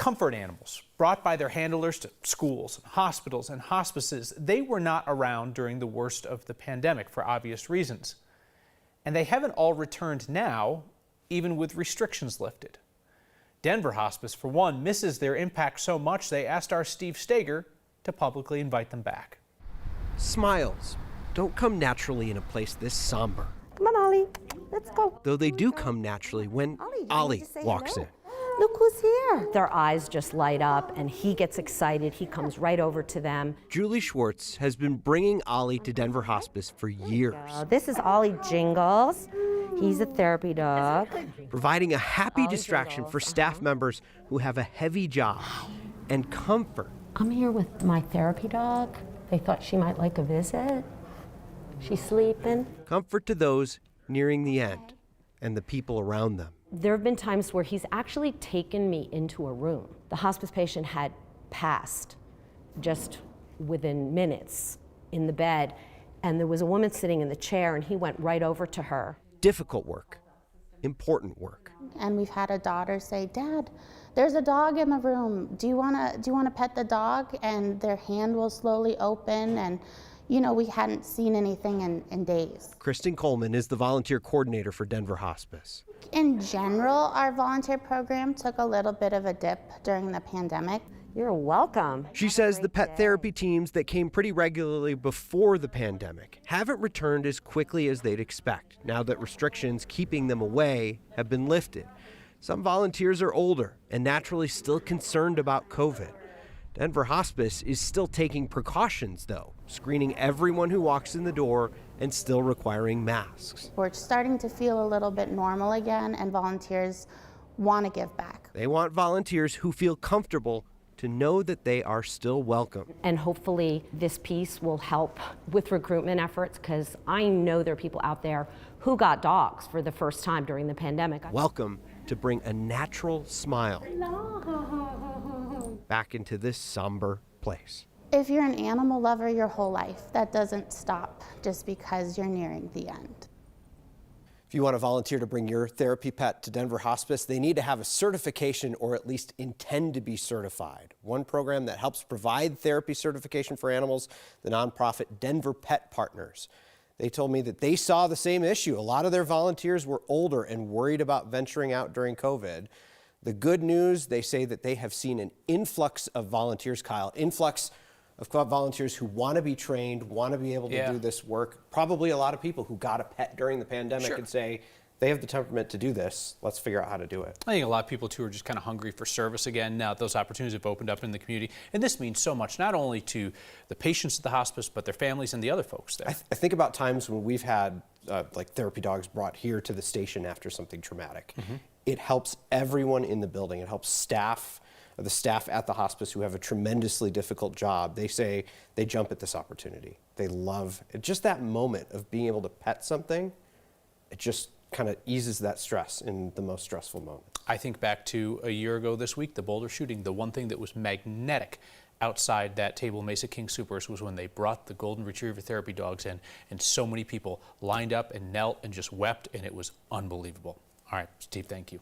comfort animals brought by their handlers to schools, hospitals, and hospices, they were not around during the worst of the pandemic for obvious reasons. And they haven't all returned now, even with restrictions lifted. Denver Hospice, for one, misses their impact so much they asked our Steve Steger to publicly invite them back. Smiles don't come naturally in a place this somber. Come on, Ollie, let's go. Though they do come naturally when Ollie walks in. Look who's here. Their eyes just light up and he gets excited. He comes right over to them. Julie Schwartz has been bringing Ollie to Denver Hospice for years. This is Ollie Jingles. He's a therapy dog. Providing a happy distraction for staff members who have a heavy job and comfort. I'm here with my therapy dog. They thought she might like a visit. She's sleeping. Comfort to those nearing the end and the people around them. There have been times where he's actually taken me into a room. The hospice patient had passed just within minutes in the bed, and there was a woman sitting in the chair, and he went right over to her. Difficult work, important work. And we've had a daughter say, "Dad, there's a dog in the room. Do you wanna pet the dog?" And their hand will slowly open, and we hadn't seen anything in days. Kristen Coleman is the volunteer coordinator for Denver Hospice. In general, our volunteer program took a little bit of a dip during the pandemic. You're welcome. She says the pet therapy teams that came pretty regularly before the pandemic haven't returned as quickly as they'd expect now that restrictions keeping them away have been lifted. Some volunteers are older and naturally still concerned about COVID. Denver Hospice is still taking precautions, though, screening everyone who walks in the door and still requiring masks. We're starting to feel a little bit normal again, and volunteers want to give back. They want volunteers who feel comfortable to know that they are still welcome. And hopefully this piece will help with recruitment efforts, because I know there are people out there who got dogs for the first time during the pandemic. Welcome to bring a natural smile back into this somber place. If you're an animal lover your whole life, that doesn't stop just because you're nearing the end. If you want to volunteer to bring your therapy pet to Denver Hospice, they need to have a certification or at least intend to be certified. One program that helps provide therapy certification for animals, the nonprofit Denver Pet Partners. They told me that they saw the same issue. A lot of their volunteers were older and worried about venturing out during COVID. The good news, they say that they have seen an influx of volunteers, Kyle, influx of volunteers who want to be trained, want to be able to do this work. Probably a lot of people who got a pet during the pandemic and say, they have the temperament to do this. Let's figure out how to do it. I think a lot of people, too, are just kind of hungry for service again now that those opportunities have opened up in the community. And this means so much, not only to the patients at the hospice, but their families and the other folks there. I think about times when we've had like therapy dogs brought here to the station after something traumatic. It helps everyone in the building. It helps the staff at the hospice who have a tremendously difficult job. They say they jump at this opportunity. They love it. Just that moment of being able to pet something. It just kind of eases that stress in the most stressful moment. I think back to a year ago this week, the Boulder shooting. The one thing that was magnetic outside that Table Mesa King Soopers was when they brought the Golden Retriever therapy dogs in, and so many people lined up and knelt and just wept, and it was unbelievable. All right, Steve, thank you.